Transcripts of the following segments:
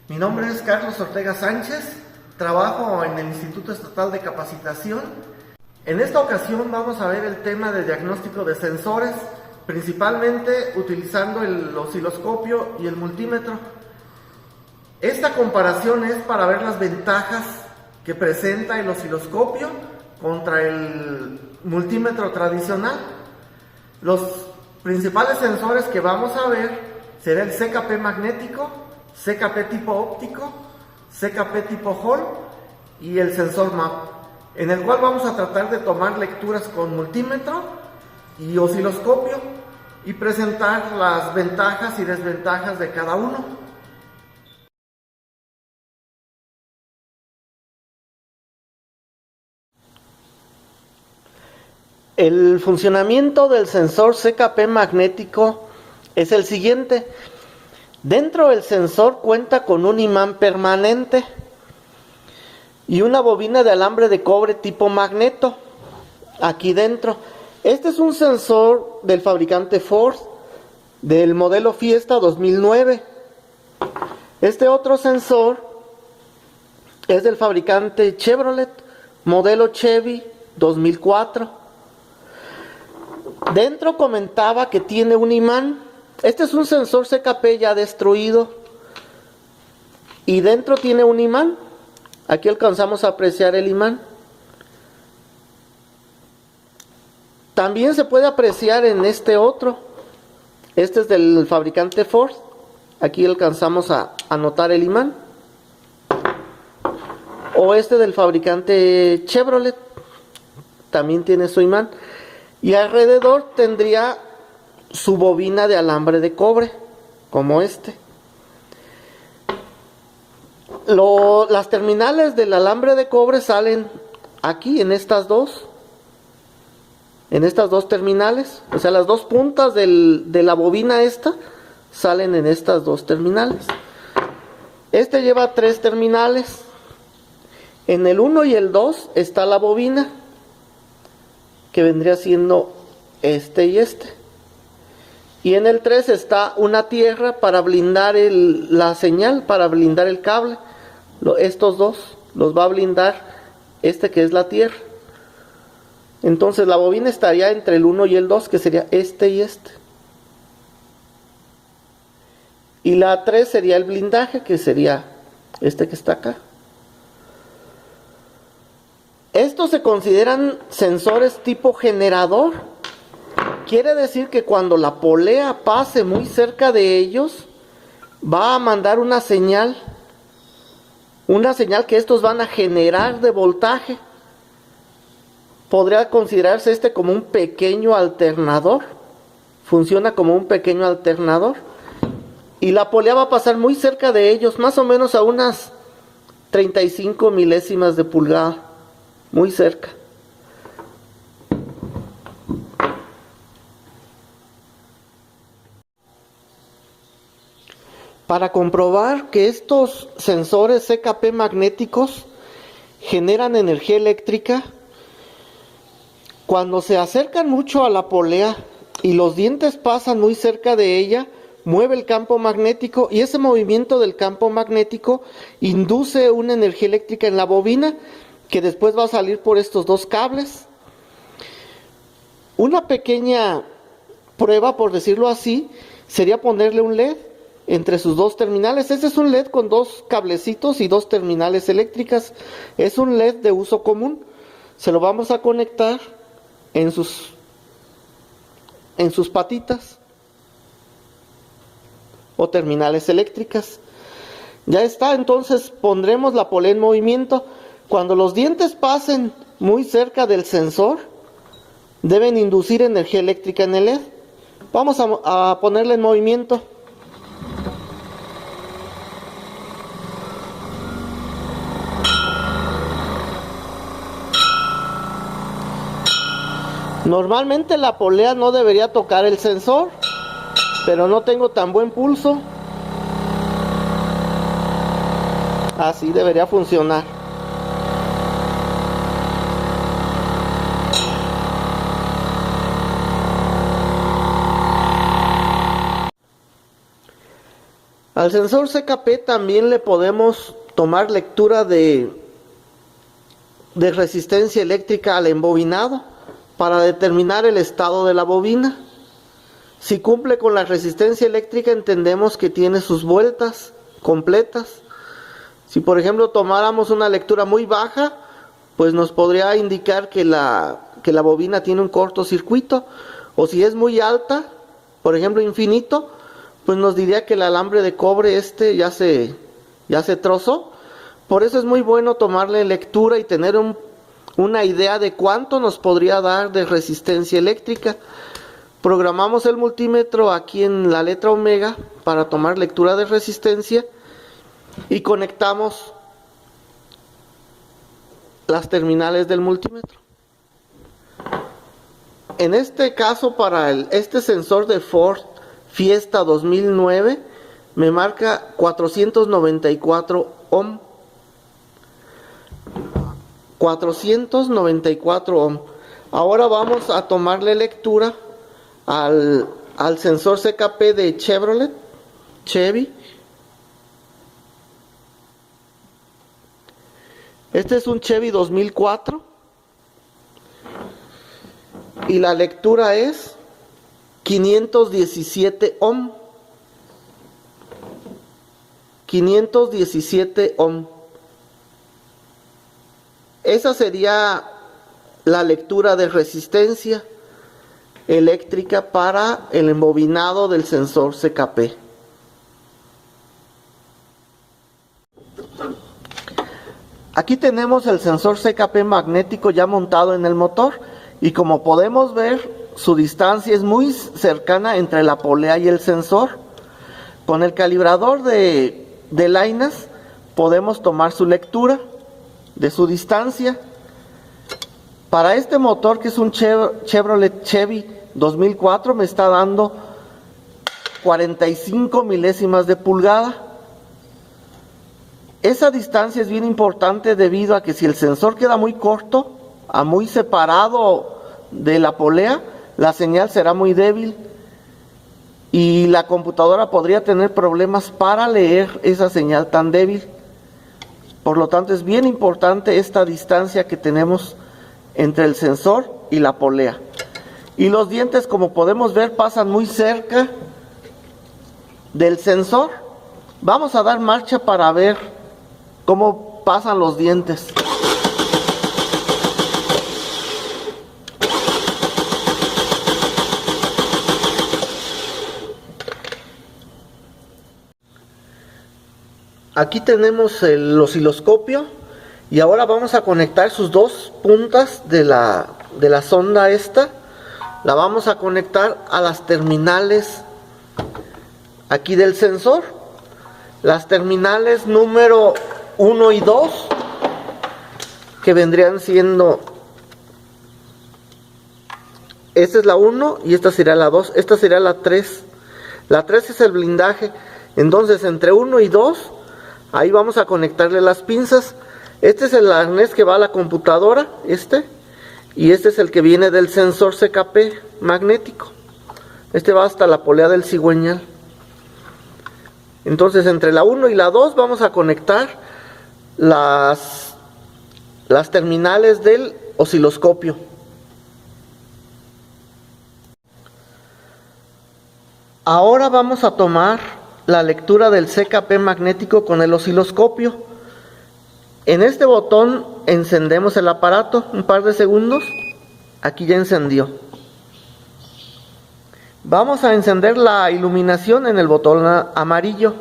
Mi nombre es Carlos Ortega Sánchez, trabajo en el Instituto Estatal de Capacitación. En esta ocasión vamos a ver el tema de diagnóstico de sensores, principalmente utilizando el osciloscopio y el multímetro. Esta comparación es para ver las ventajas que presenta el osciloscopio contra el multímetro tradicional. Los principales sensores que vamos a ver será el CKP magnético, CKP tipo óptico, CKP tipo Hall y el sensor MAP, en el cual vamos a tratar de tomar lecturas con multímetro y osciloscopio y presentar las ventajas y desventajas de cada uno. El funcionamiento del sensor CKP magnético es el siguiente. Dentro del sensor cuenta con un imán permanente y una bobina de alambre de cobre tipo magneto aquí dentro. Este es un sensor del fabricante Ford, del modelo Fiesta 2009. Este otro sensor es del fabricante Chevrolet, modelo Chevy 2004. Dentro comentaba que tiene un imán. Este es un sensor CKP ya destruido y dentro tiene un imán. Aquí alcanzamos a apreciar el imán. También se puede apreciar en este otro. Este es del fabricante Ford. Aquí alcanzamos a notar el imán. O este del fabricante Chevrolet. También tiene su imán. Y alrededor tendría su bobina de alambre de cobre, como este. Las terminales del alambre de cobre salen aquí en estas dos terminales, o sea, las dos puntas de la bobina esta salen en estas dos terminales. Este lleva 3 terminales. En el 1 y el 2 está la bobina, que vendría siendo este y este. Y en el 3 está una tierra para blindar la señal, para blindar el cable. Estos dos los va a blindar este que es la tierra. Entonces la bobina estaría entre el 1 y el 2, que sería este y este. Y la 3 sería el blindaje, que sería este que está acá. Estos se consideran sensores tipo generador. Quiere decir que cuando la polea pase muy cerca de ellos, va a mandar una señal que estos van a generar de voltaje. Podría considerarse este como un pequeño alternador. Funciona como un pequeño alternador. Y la polea va a pasar muy cerca de ellos, más o menos a unas 35 milésimas de pulgada. Muy cerca. Para comprobar que estos sensores CKP magnéticos generan energía eléctrica, cuando se acercan mucho a la polea y los dientes pasan muy cerca de ella, mueve el campo magnético y ese movimiento del campo magnético induce una energía eléctrica en la bobina que después va a salir por estos dos cables. Una pequeña prueba, por decirlo así, sería ponerle un LED entre sus dos terminales. Este es un LED con 2 cablecitos y 2 terminales eléctricas. Es un LED de uso común. Se lo vamos a conectar en sus patitas o terminales eléctricas. Ya está, entonces pondremos la polea en movimiento. Cuando los dientes pasen muy cerca del sensor, deben inducir energía eléctrica en el LED. Vamos a ponerle en movimiento. Normalmente la polea no debería tocar el sensor, pero no tengo tan buen pulso. Así debería funcionar. Al sensor CKP también le podemos tomar lectura de resistencia eléctrica al embobinado para determinar el estado de la bobina. Si cumple con la resistencia eléctrica, entendemos que tiene sus vueltas completas. Si por ejemplo tomáramos una lectura muy baja, pues nos podría indicar que la bobina tiene un cortocircuito, o si es muy alta, por ejemplo infinito, pues nos diría que el alambre de cobre ya se trozó. Por eso es muy bueno tomarle lectura y tener una idea de cuánto nos podría dar de resistencia eléctrica. Programamos el multímetro aquí en la letra omega para tomar lectura de resistencia y conectamos las terminales del multímetro. En este caso, para este sensor de Ford Fiesta 2009 me marca 494 ohm. 494 ohm. Ahora vamos a tomarle lectura al sensor CKP de Chevy. Este es un Chevy 2004 y la lectura es 517 ohm. 517 ohm. Esa sería la lectura de resistencia eléctrica para el embobinado del sensor CKP. Aquí tenemos el sensor CKP magnético ya montado en el motor y como podemos ver, su distancia es muy cercana entre la polea y el sensor. Con el calibrador de lainas podemos tomar su lectura de su distancia. Para este motor, que es un Chevrolet Chevy 2004, me está dando 45 milésimas de pulgada. Esa distancia es bien importante debido a que si el sensor queda muy corto, muy separado de la polea, la señal será muy débil y la computadora podría tener problemas para leer esa señal tan débil. Por lo tanto, es bien importante esta distancia que tenemos entre el sensor y la polea. Y los dientes, como podemos ver, pasan muy cerca del sensor. Vamos a dar marcha para ver cómo pasan los dientes. Aquí tenemos el osciloscopio y ahora vamos a conectar sus dos puntas de la sonda esta. La vamos a conectar a las terminales aquí del sensor. Las terminales número 1 y 2, que vendrían siendo, esta es la 1 y esta sería la 2, esta sería la 3. La 3 es el blindaje. Entonces entre 1 y 2, ahí vamos a conectarle las pinzas. Este es el arnés que va a la computadora, y este es el que viene del sensor CKP magnético. Este va hasta la polea del cigüeñal. Entonces entre la 1 y la 2 vamos a conectar las terminales del osciloscopio. Ahora vamos a tomar la lectura del CKP magnético con el osciloscopio. En este botón encendemos el aparato un par de segundos. Aquí ya encendió. Vamos a encender la iluminación en el botón amarillo.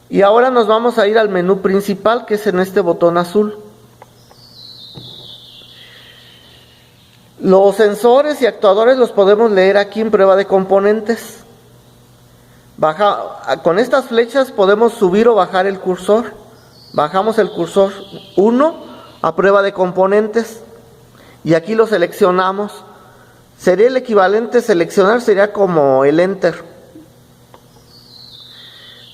Y ahora nos vamos a ir al menú principal, que es en este botón azul. Los sensores y actuadores los podemos leer aquí en prueba de componentes. Con estas flechas podemos subir o bajar el cursor. Bajamos el cursor 1 a prueba de componentes y aquí lo seleccionamos. Sería el equivalente, seleccionar sería como el enter.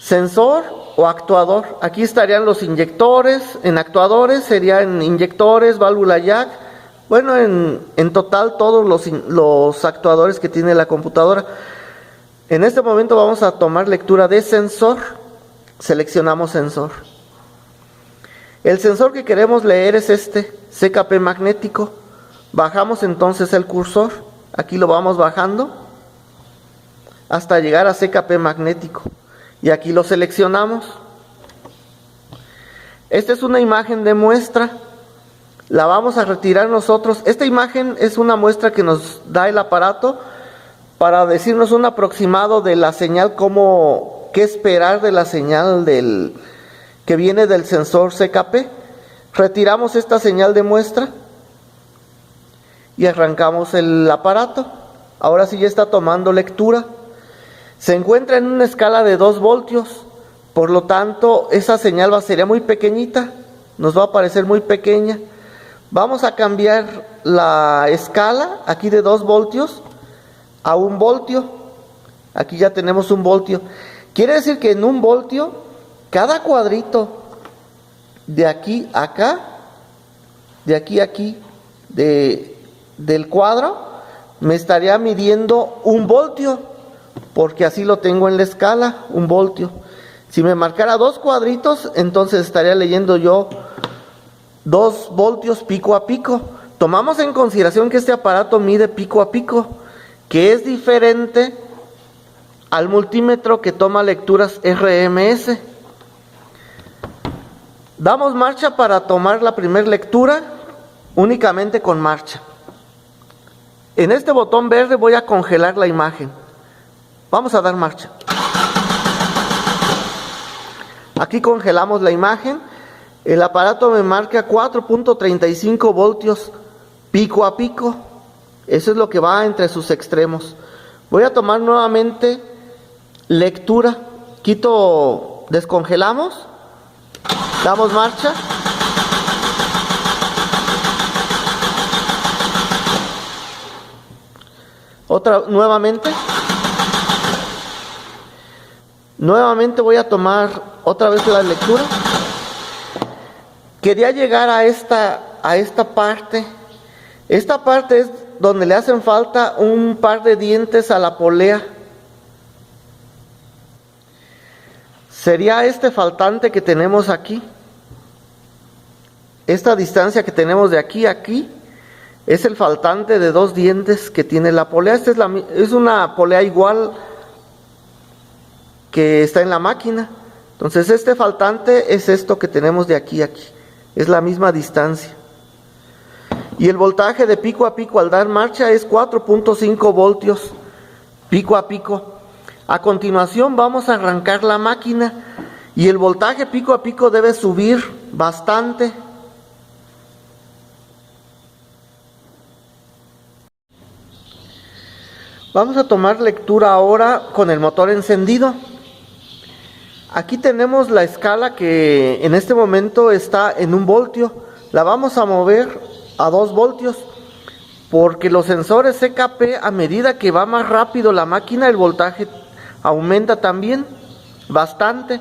Sensor o actuador. Aquí estarían los inyectores. En actuadores serían inyectores, válvula jack. Bueno, en total todos los actuadores que tiene la computadora. En este momento vamos a tomar lectura de sensor. Seleccionamos sensor. El sensor que queremos leer es este, CKP magnético. Bajamos entonces el cursor. Aquí lo vamos bajando hasta llegar a CKP magnético. Y aquí lo seleccionamos. Esta es una imagen de muestra. La vamos a retirar nosotros. Esta imagen es una muestra que nos da el aparato para decirnos un aproximado de la señal, qué esperar de la señal que viene del sensor CKP. Retiramos esta señal de muestra y arrancamos el aparato. Ahora sí ya está tomando lectura. Se encuentra en una escala de 2 voltios, por lo tanto esa señal sería muy pequeñita, nos va a parecer muy pequeña. Vamos a cambiar la escala aquí de 2 voltios a 1 voltio. Aquí ya tenemos 1 voltio. Quiere decir que en 1 voltio, cada cuadrito de aquí a acá, de aquí a aquí, del cuadro, me estaría midiendo 1 voltio, porque así lo tengo en la escala, 1 voltio. Si me marcara 2 cuadritos, entonces estaría leyendo yo 2 voltios pico a pico. Tomamos en consideración que este aparato mide pico a pico, que es diferente al multímetro que toma lecturas RMS. Damos marcha para tomar la primera lectura, únicamente con marcha. En este botón verde voy a congelar la imagen. Vamos a dar marcha. Aquí congelamos la imagen. El aparato me marca 4.35 voltios pico a pico. Eso es lo que va entre sus extremos. Voy a tomar nuevamente lectura. Descongelamos. Damos marcha. Nuevamente voy a tomar otra vez la lectura. Quería llegar a esta parte. Esta parte es donde le hacen falta un par de dientes a la polea. Sería este faltante que tenemos aquí. Esta distancia que tenemos de aquí a aquí es el faltante de 2 dientes que tiene la polea. Esta es una polea igual que está en la máquina. Entonces este faltante es esto que tenemos de aquí a aquí. Es la misma distancia. Y el voltaje de pico a pico al dar marcha es 4.5 voltios pico a pico. A continuación vamos a arrancar la máquina y el voltaje pico a pico debe subir bastante. Vamos a tomar lectura ahora con el motor encendido. Aquí tenemos la escala que en este momento está en 1 voltio. La vamos a mover a 2 voltios porque los sensores CKP, a medida que va más rápido la máquina, el voltaje aumenta también bastante.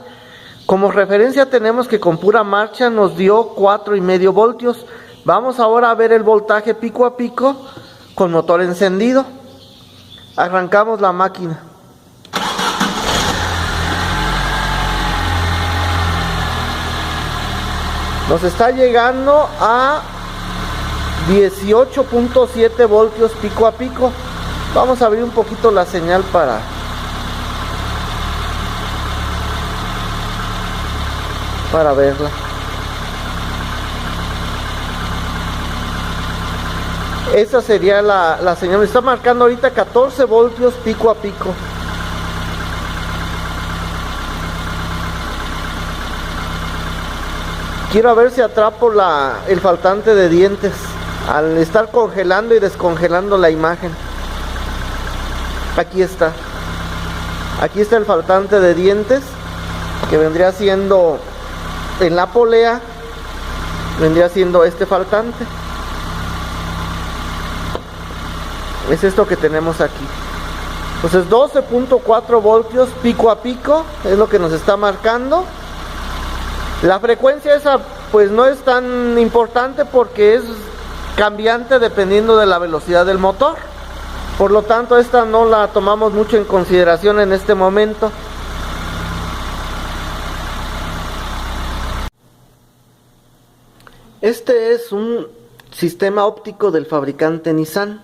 Como referencia tenemos que con pura marcha nos dio 4,5 voltios. Vamos ahora a ver el voltaje pico a pico con motor encendido. Arrancamos la máquina. Nos está llegando a 18.7 voltios pico a pico. Vamos a abrir un poquito la señal para verla. Esa sería la señal. Me está marcando ahorita 14 voltios pico a pico. Quiero ver si atrapo el faltante de dientes al estar congelando y descongelando la imagen. Aquí está. Aquí está el faltante de dientes, que vendría siendo en la polea, vendría siendo este faltante. Es esto que tenemos aquí. Entonces 12.4 voltios pico a pico es lo que nos está marcando. La frecuencia esa pues no es tan importante porque es cambiante dependiendo de la velocidad del motor. Por lo tanto, esta no la tomamos mucho en consideración en este momento. Este es un sistema óptico del fabricante Nissan.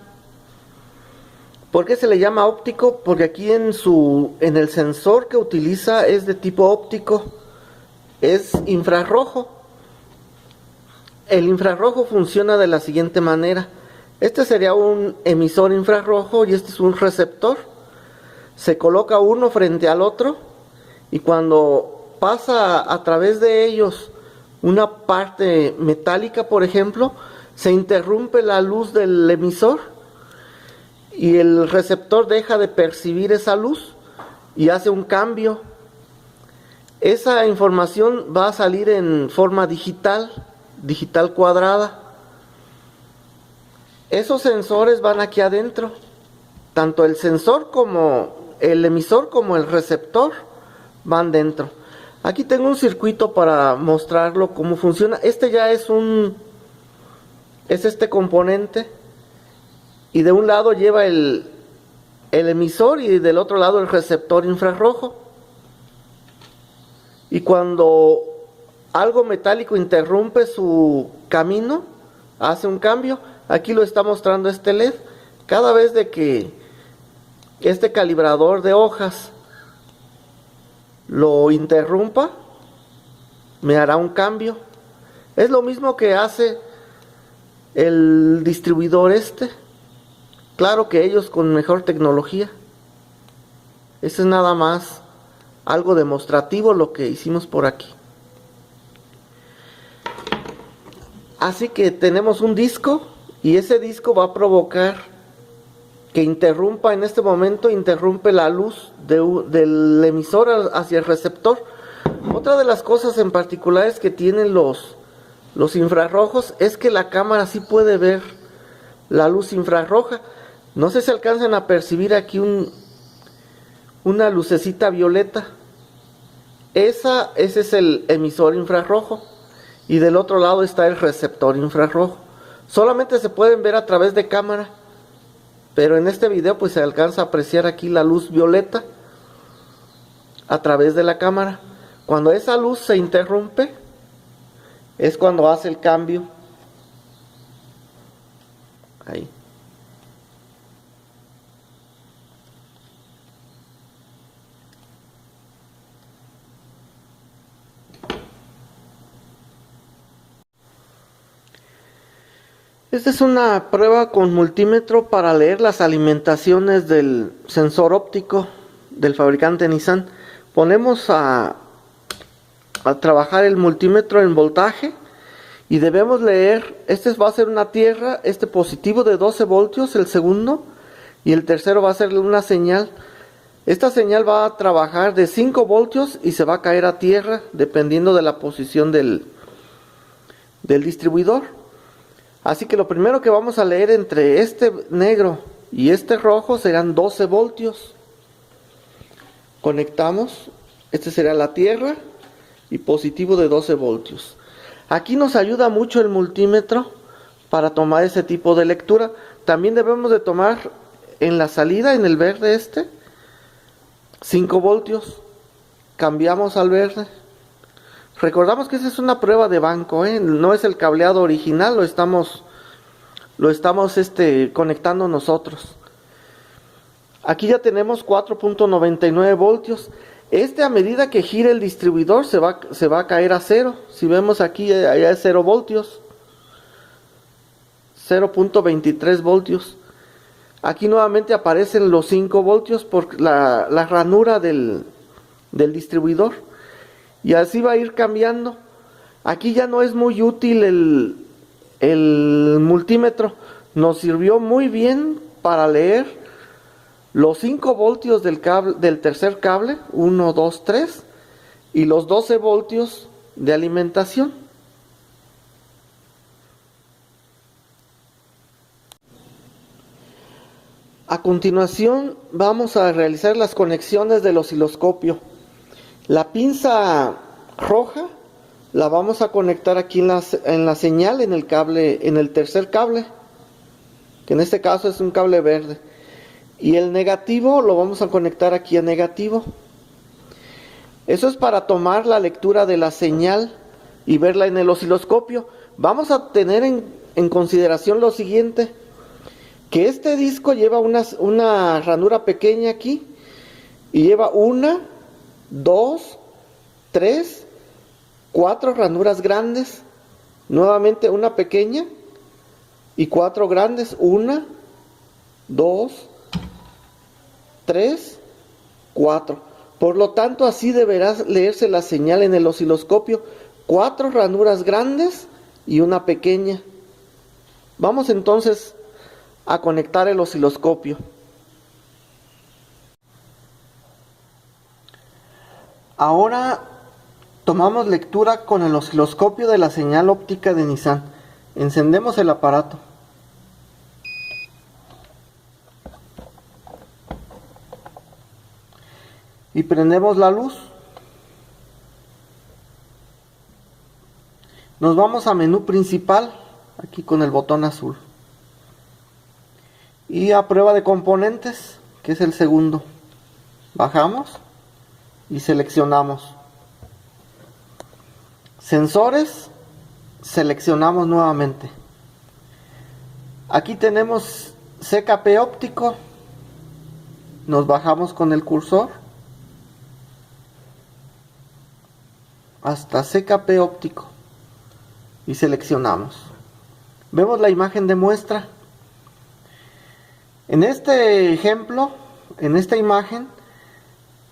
¿Por qué se le llama óptico? Porque aquí en el sensor que utiliza es de tipo óptico, es infrarrojo. El infrarrojo funciona de la siguiente manera. Este sería un emisor infrarrojo y este es un receptor. Se coloca uno frente al otro y cuando pasa a través de ellos una parte metálica, por ejemplo, se interrumpe la luz del emisor y el receptor deja de percibir esa luz y hace un cambio. Esa información va a salir en forma digital cuadrada. Esos sensores van aquí adentro. Tanto el sensor como el emisor como el receptor van dentro. Aquí tengo un circuito para mostrarlo cómo funciona. Este ya es este componente. Y de un lado lleva el emisor y del otro lado el receptor infrarrojo. Y cuando algo metálico interrumpe su camino, hace un cambio. Aquí lo está mostrando este LED. Cada vez de que este calibrador de hojas lo interrumpa, me hará un cambio. Es lo mismo que hace el distribuidor este. Claro que ellos con mejor tecnología. Eso es nada más algo demostrativo lo que hicimos por aquí. Así que tenemos un disco y ese disco va a provocar que interrumpa, en este momento interrumpe la luz del emisor hacia el receptor. Otra de las cosas en particulares que tienen los infrarrojos es que la cámara sí puede ver la luz infrarroja. No sé si alcanzan a percibir aquí una lucecita violeta. Ese es el emisor infrarrojo y del otro lado está el receptor infrarrojo. Solamente se pueden ver a través de cámara, pero en este video pues se alcanza a apreciar aquí la luz violeta a través de la cámara. Cuando esa luz se interrumpe es cuando hace el cambio. Ahí. Esta es una prueba con multímetro para leer las alimentaciones del sensor óptico del fabricante Nissan. Ponemos a trabajar el multímetro en voltaje y debemos leer, este va a ser una tierra, este positivo de 12 voltios, el segundo, y el tercero va a ser una señal. Esta señal va a trabajar de 5 voltios y se va a caer a tierra dependiendo de la posición del distribuidor. Así que lo primero que vamos a leer entre este negro y este rojo serán 12 voltios. Conectamos, este será la tierra y positivo de 12 voltios. Aquí nos ayuda mucho el multímetro para tomar ese tipo de lectura. También debemos de tomar en la salida, en el verde este, 5 voltios. Cambiamos al verde. Recordamos que esa es una prueba de banco, no es el cableado original, lo estamos conectando nosotros. Aquí ya tenemos 4.99 voltios. A medida que gire el distribuidor se va a caer a cero. Si vemos aquí, allá es 0 voltios. 0.23 voltios. Aquí nuevamente aparecen los 5 voltios por la ranura del distribuidor. Y así va a ir cambiando. Aquí ya no es muy útil el multímetro. Nos sirvió muy bien para leer los 5 voltios del tercer cable, 1, 2, 3, y los 12 voltios de alimentación. A continuación vamos a realizar las conexiones del osciloscopio. La pinza roja la vamos a conectar aquí en la señal, en el tercer cable, que en este caso es un cable verde. y el negativo lo vamos a conectar aquí a negativo. Eso es para tomar la lectura de la señal y verla en el osciloscopio. Vamos a tener en consideración lo siguiente, que este disco lleva una ranura pequeña aquí y lleva 1, 2, 3, 4 ranuras grandes, nuevamente una pequeña y 4 grandes, 1, 2, 3, 4. Por lo tanto, así deberá leerse la señal en el osciloscopio: 4 ranuras grandes y una pequeña. Vamos entonces a conectar el osciloscopio. Ahora tomamos lectura con el osciloscopio de la señal óptica de Nissan. Encendemos el aparato. Y prendemos la luz. Nos vamos a menú principal, aquí con el botón azul. Y a prueba de componentes, que es el segundo. Bajamos y seleccionamos. Sensores, seleccionamos nuevamente. Aquí tenemos CKP óptico. Nos bajamos con el cursor hasta CKP óptico y seleccionamos. Vemos la imagen de muestra. En este ejemplo, en esta imagen,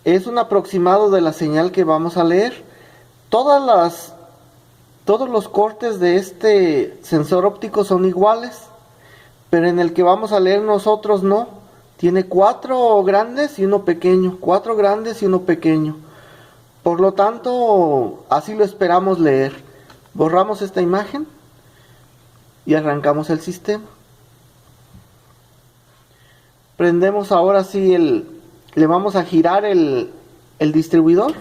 es un aproximado de la señal que vamos a leer. Todos los cortes de este sensor óptico son iguales, pero en el que vamos a leer nosotros no. Tiene 4 grandes y uno pequeño, 4 grandes y uno pequeño. Por lo tanto, así lo esperamos leer. Borramos esta imagen y arrancamos el sistema. Prendemos ahora sí le vamos a girar el distribuidor.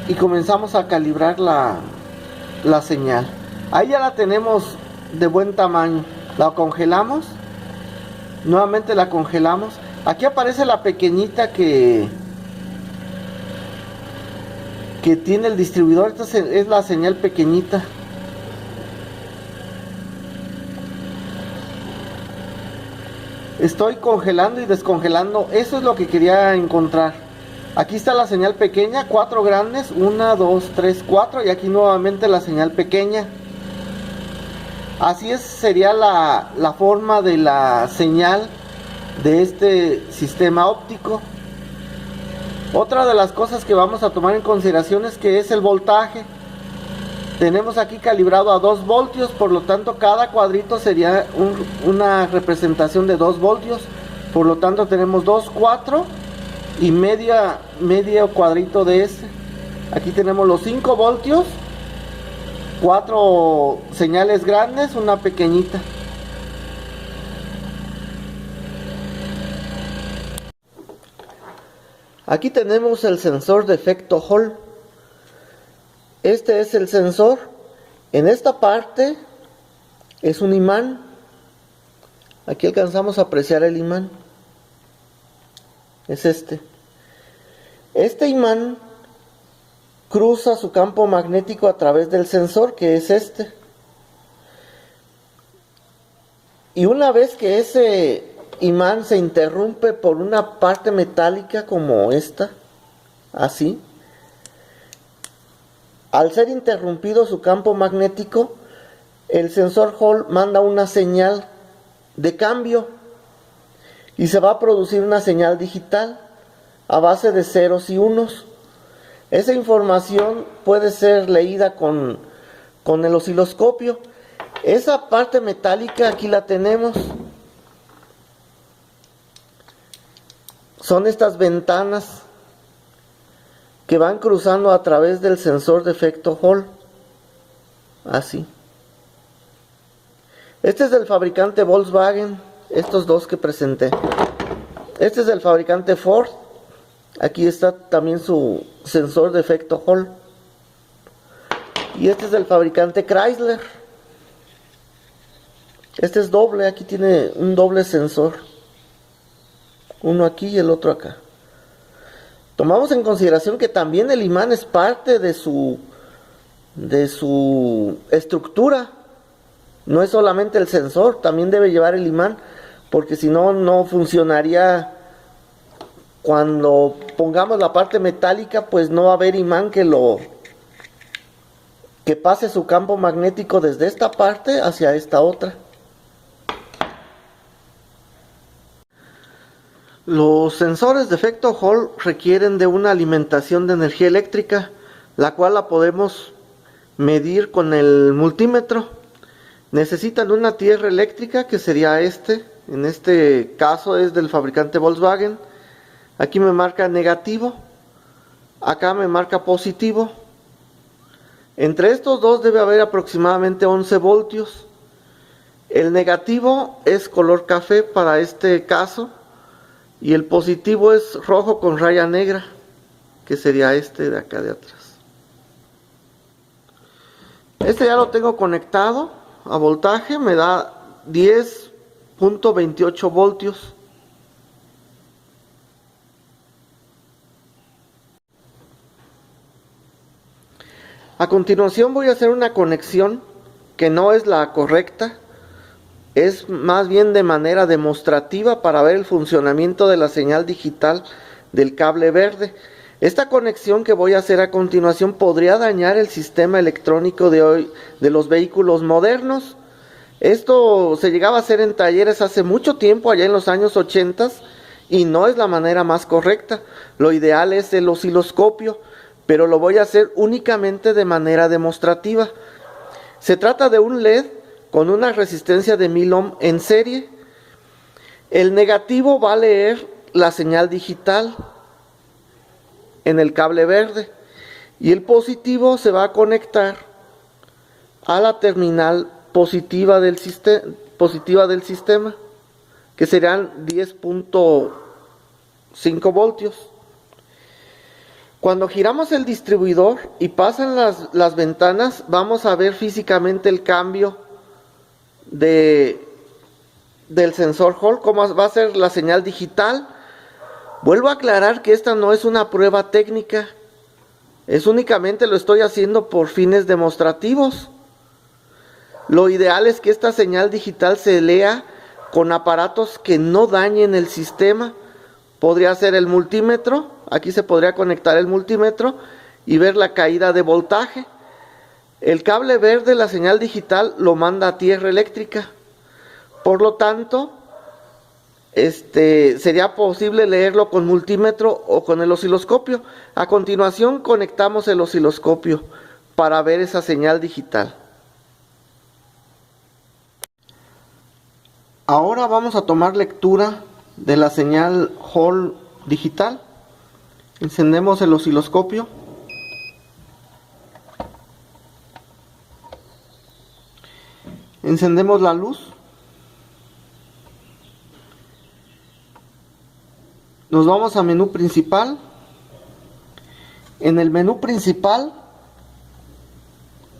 Y comenzamos a calibrar la señal. Ahí ya la tenemos de buen tamaño. La congelamos. Nuevamente la congelamos. Aquí aparece la pequeñita que tiene el distribuidor. Esta es la señal pequeñita. Estoy congelando y descongelando. Eso es lo que quería encontrar. Aquí está la señal pequeña, 4 grandes, 1, 2, 3, 4, y aquí nuevamente la señal pequeña. Así sería la forma de la señal de este sistema óptico. Otra de las cosas que vamos a tomar en consideración es que es el voltaje. Tenemos aquí calibrado a 2 voltios, por lo tanto cada cuadrito sería una representación de 2 voltios. Por lo tanto tenemos 2, 4 y medio cuadrito de ese. Aquí tenemos los 5 voltios, 4 señales grandes, una pequeñita. Aquí tenemos el sensor de efecto Hall. Este es el sensor. En esta parte es un imán. Aquí alcanzamos a apreciar el imán. Es este. Este imán cruza su campo magnético a través del sensor, que es este. Y una vez que ese imán se interrumpe por una parte metálica como esta, así, al ser interrumpido su campo magnético, el sensor Hall manda una señal de cambio y se va a producir una señal digital a base de ceros y unos. Esa información puede ser leída con el osciloscopio. Esa parte metálica aquí la tenemos. Son estas ventanas que van cruzando a través del sensor de efecto Hall. Así. Este es del fabricante Volkswagen, estos dos que presenté. Este es del fabricante Ford. Aquí está también su sensor de efecto Hall. Y este es del fabricante Chrysler. Este es doble, aquí tiene un doble sensor. Uno aquí y el otro acá. Tomamos en consideración que también el imán es parte de su estructura. No es solamente el sensor, también debe llevar el imán, porque si no, no funcionaría. Cuando pongamos la parte metálica, pues no va a haber imán que pase su campo magnético desde esta parte hacia esta otra. Los sensores de efecto Hall requieren de una alimentación de energía eléctrica, la cual la podemos medir con el multímetro. Necesitan una tierra eléctrica, que sería en este caso es del fabricante Volkswagen. Aquí me marca negativo, acá me marca positivo. Entre estos dos debe haber aproximadamente 11 voltios. El negativo es color café para este caso, y el positivo es rojo con raya negra, que sería este de acá de atrás. Este ya lo tengo conectado a voltaje, me da 10.28 voltios. A continuación voy a hacer una conexión que no es la correcta, es más bien de manera demostrativa para ver el funcionamiento de la señal digital del cable verde. Esta conexión que voy a hacer a continuación podría dañar el sistema electrónico de hoy de los vehículos modernos. Esto se llegaba a hacer en talleres hace mucho tiempo, allá en los años 80, y no es la manera más correcta. Lo ideal es el osciloscopio, pero lo voy a hacer únicamente de manera demostrativa. Se trata de un LED con una resistencia de 1000 ohm en serie. El negativo va a leer la señal digital en el cable verde, y el positivo se va a conectar a la terminal positiva del sistema, que serán 10.5 voltios. Cuando giramos el distribuidor y pasan las ventanas, vamos a ver físicamente el cambio del sensor Hall, cómo va a ser la señal digital. Vuelvo a aclarar que esta no es una prueba técnica, es únicamente lo estoy haciendo por fines demostrativos. Lo ideal es que esta señal digital se lea con aparatos que no dañen el sistema. Podría ser el multímetro, aquí se podría conectar el multímetro y ver la caída de voltaje. El cable verde, la señal digital, lo manda a tierra eléctrica. Por lo tanto, sería posible leerlo con multímetro o con el osciloscopio. A continuación conectamos el osciloscopio para ver esa señal digital. Ahora vamos a tomar lectura de la señal Hall digital. Encendemos el osciloscopio. Encendemos la luz. Nos vamos a menú principal. En el menú principal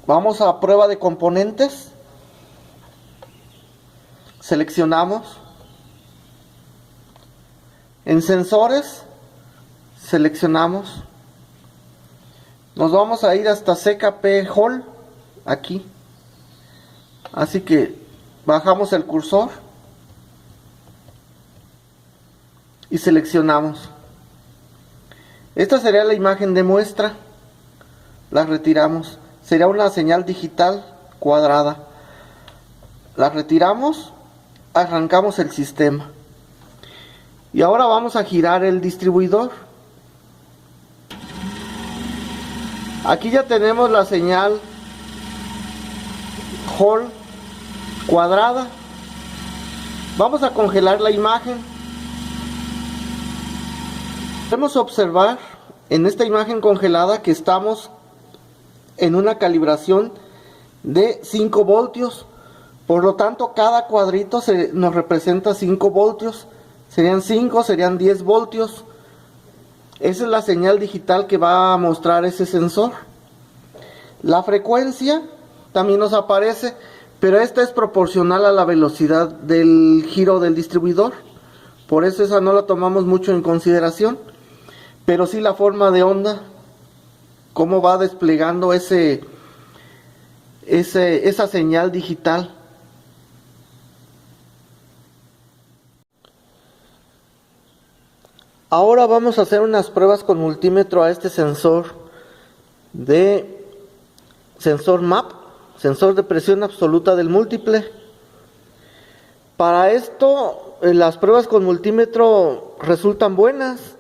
vamos a prueba de componentes. Seleccionamos. En sensores seleccionamos. Nos vamos a ir hasta CKP Hall, aquí. Así que bajamos el cursor y seleccionamos. Esta sería la imagen de muestra. La retiramos. Sería una señal digital cuadrada. La retiramos, arrancamos el sistema. Y ahora vamos a girar el distribuidor. Aquí ya tenemos la señal Hall cuadrada. Vamos a congelar la imagen. Podemos observar en esta imagen congelada que estamos en una calibración de 5 voltios. Por lo tanto, cada cuadrito nos representa 5 voltios. Serían 5, serían 10 voltios. Esa es la señal digital que va a mostrar ese sensor. La frecuencia también nos aparece, pero esta es proporcional a la velocidad del giro del distribuidor. Por eso esa no la tomamos mucho en consideración, pero sí la forma de onda, cómo va desplegando esa señal digital. Ahora vamos a hacer unas pruebas con multímetro a este sensor MAP, sensor de presión absoluta del múltiple. Para esto, las pruebas con multímetro resultan buenas.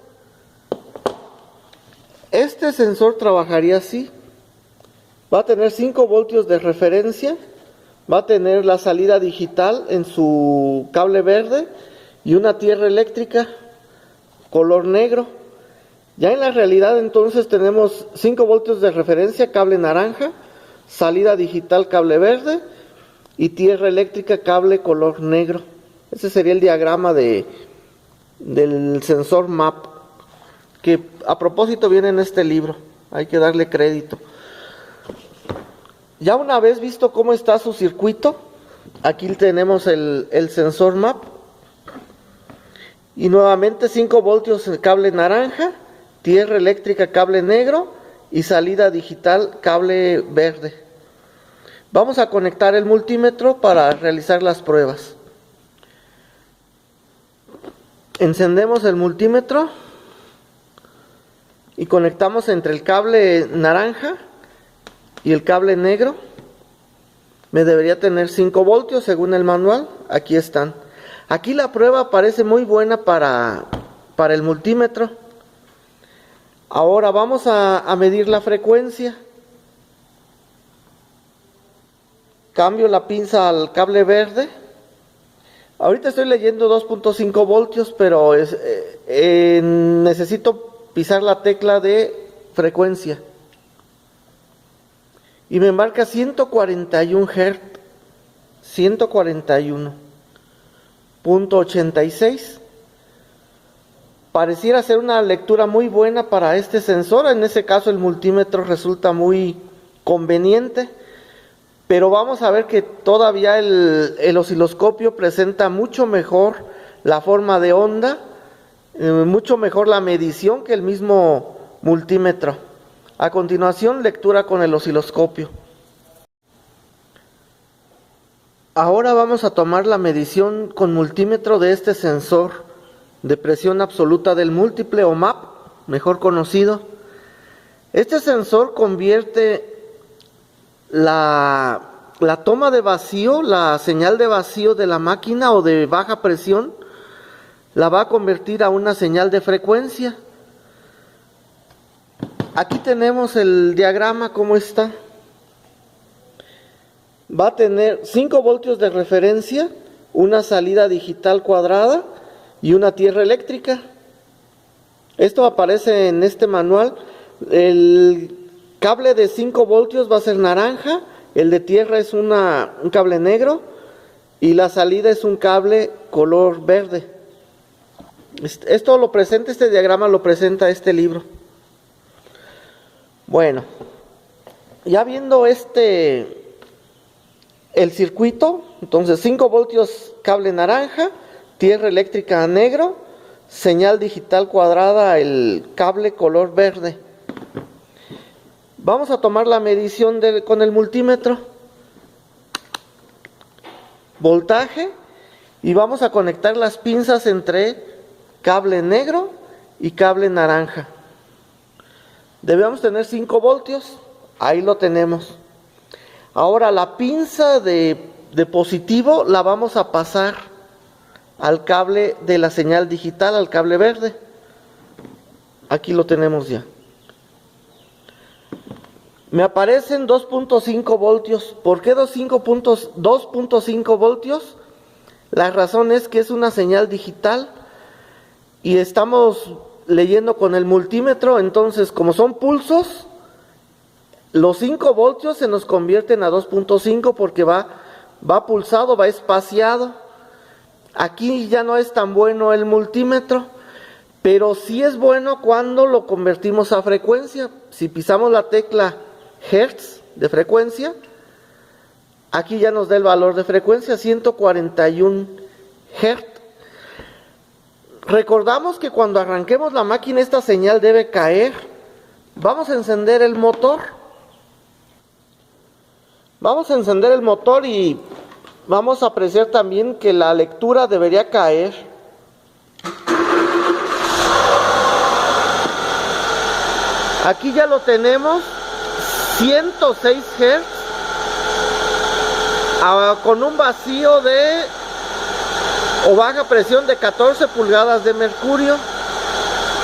Este sensor trabajaría así. Va a tener 5 voltios de referencia, va a tener la salida digital en su cable verde y una tierra eléctrica color negro. Ya en la realidad entonces tenemos 5 voltios de referencia, cable naranja, salida digital cable verde y tierra eléctrica cable color negro. Ese sería el diagrama del sensor MAP, que a propósito viene en este libro, hay que darle crédito. Ya una vez visto cómo está su circuito, aquí tenemos el sensor MAP. Y nuevamente 5 voltios cable naranja, tierra eléctrica cable negro y salida digital cable verde. Vamos a conectar el multímetro para realizar las pruebas. Encendemos el multímetro y conectamos entre el cable naranja y el cable negro. Me debería tener 5 voltios según el manual. Aquí están. Aquí la prueba parece muy buena para el multímetro. Ahora vamos a medir la frecuencia. Cambio la pinza al cable verde. Ahorita estoy leyendo 2.5 voltios, pero necesito pisar la tecla de frecuencia. Y me marca 141 Hz. 141.86. Pareciera ser una lectura muy buena para este sensor. En ese caso el multímetro resulta muy conveniente. Pero vamos a ver que todavía el osciloscopio presenta mucho mejor la forma de onda, mucho mejor la medición que el mismo multímetro. A continuación, lectura con el osciloscopio. Ahora vamos a tomar la medición con multímetro de este sensor de presión absoluta del múltiple o MAP, mejor conocido. Este sensor convierte la toma de vacío, la señal de vacío de la máquina o de baja presión, la va a convertir a una señal de frecuencia. Aquí tenemos el diagrama, ¿cómo está? Va a tener 5 voltios de referencia, una salida digital cuadrada y una tierra eléctrica. Esto aparece en este manual. El cable de 5 voltios va a ser naranja, el de tierra es un cable negro y la salida es un cable color verde. Esto lo presenta, este diagrama lo presenta este libro. Bueno, ya viendo el circuito, entonces 5 voltios cable naranja, tierra eléctrica negro, señal digital cuadrada, el cable color verde. Vamos a tomar la medición con el multímetro, voltaje, y vamos a conectar las pinzas entre cable negro y cable naranja. Debemos tener 5 voltios, ahí lo tenemos. Ahora la pinza de positivo la vamos a pasar al cable de la señal digital, al cable verde. Aquí lo tenemos ya. Me aparecen 2.5 voltios. ¿Por qué 2.5 voltios? La razón es que es una señal digital y estamos leyendo con el multímetro, entonces como son pulsos, los 5 voltios se nos convierten a 2.5 porque va pulsado, va espaciado. Aquí ya no es tan bueno el multímetro, pero sí es bueno cuando lo convertimos a frecuencia. Si pisamos la tecla Hertz de frecuencia, Aquí ya nos da el valor de frecuencia, 141 Hz. Recordamos que cuando arranquemos la máquina esta señal debe caer. Vamos a encender el motor. Vamos a encender el motor y vamos a apreciar también que la lectura debería caer. Aquí ya lo tenemos, 106 Hz, con un vacío de o baja presión de 14 pulgadas de mercurio,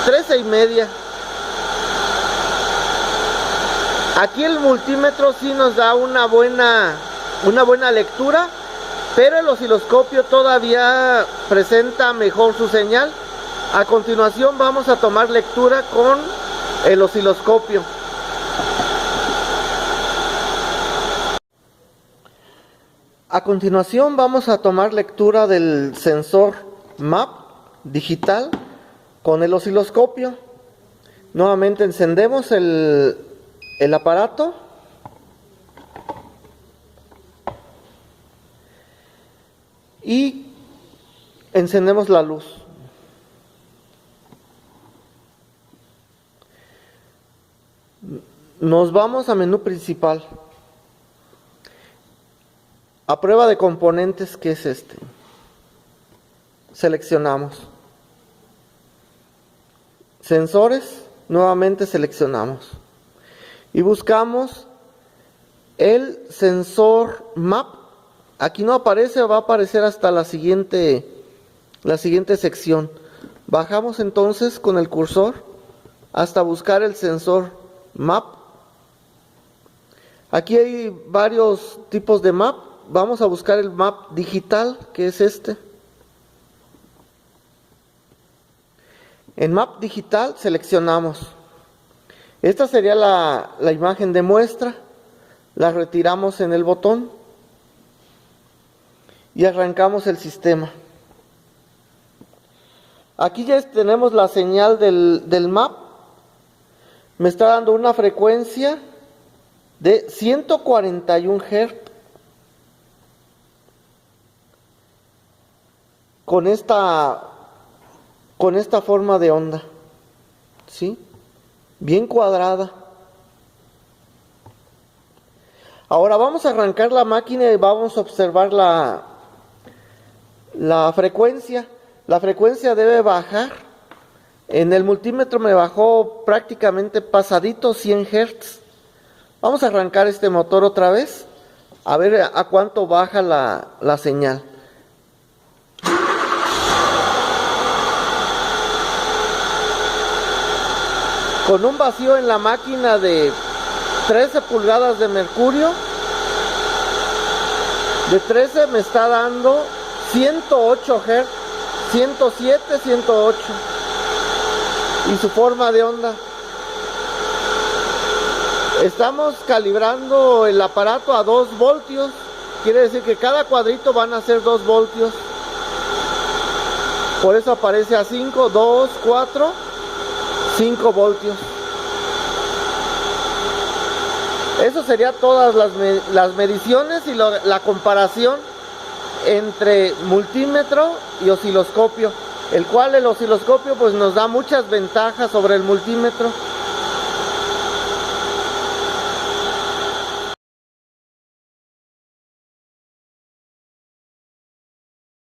13,5. Aquí el multímetro sí nos da una buena lectura, pero el osciloscopio todavía presenta mejor su señal. A continuación vamos a tomar lectura con el osciloscopio. A continuación vamos a tomar lectura del sensor MAP digital con el osciloscopio. Nuevamente encendemos el aparato y encendemos la luz. Nos vamos a menú principal. A prueba de componentes, que es este. Seleccionamos. Sensores, nuevamente seleccionamos. Y buscamos el sensor MAP. Aquí no aparece, va a aparecer hasta la siguiente sección. Bajamos entonces con el cursor hasta buscar el sensor MAP. Aquí hay varios tipos de MAP. Vamos a buscar el MAP digital, que es este. En MAP digital seleccionamos. Esta sería la imagen de muestra. La retiramos en el botón y arrancamos el sistema. Aquí ya tenemos la señal del MAP. Me está dando una frecuencia de 141 Hz. Con esta forma de onda, ¿sí? Bien cuadrada. Ahora vamos a arrancar la máquina y vamos a observar la frecuencia. La frecuencia debe bajar. En el multímetro me bajó prácticamente pasadito 100 Hz. Vamos a arrancar este motor otra vez, a ver a cuánto baja la señal. Con un vacío en la máquina de 13 pulgadas de mercurio, de 13 me está dando 108 Hz, 107, 108. Y su forma de onda. Estamos calibrando el aparato a 2 voltios. Quiere decir que cada cuadrito van a ser 2 voltios. Por eso aparece a 5, 2, 4, 5 voltios. Eso sería todas las mediciones y la comparación entre multímetro y osciloscopio, el cual el osciloscopio pues nos da muchas ventajas sobre el multímetro.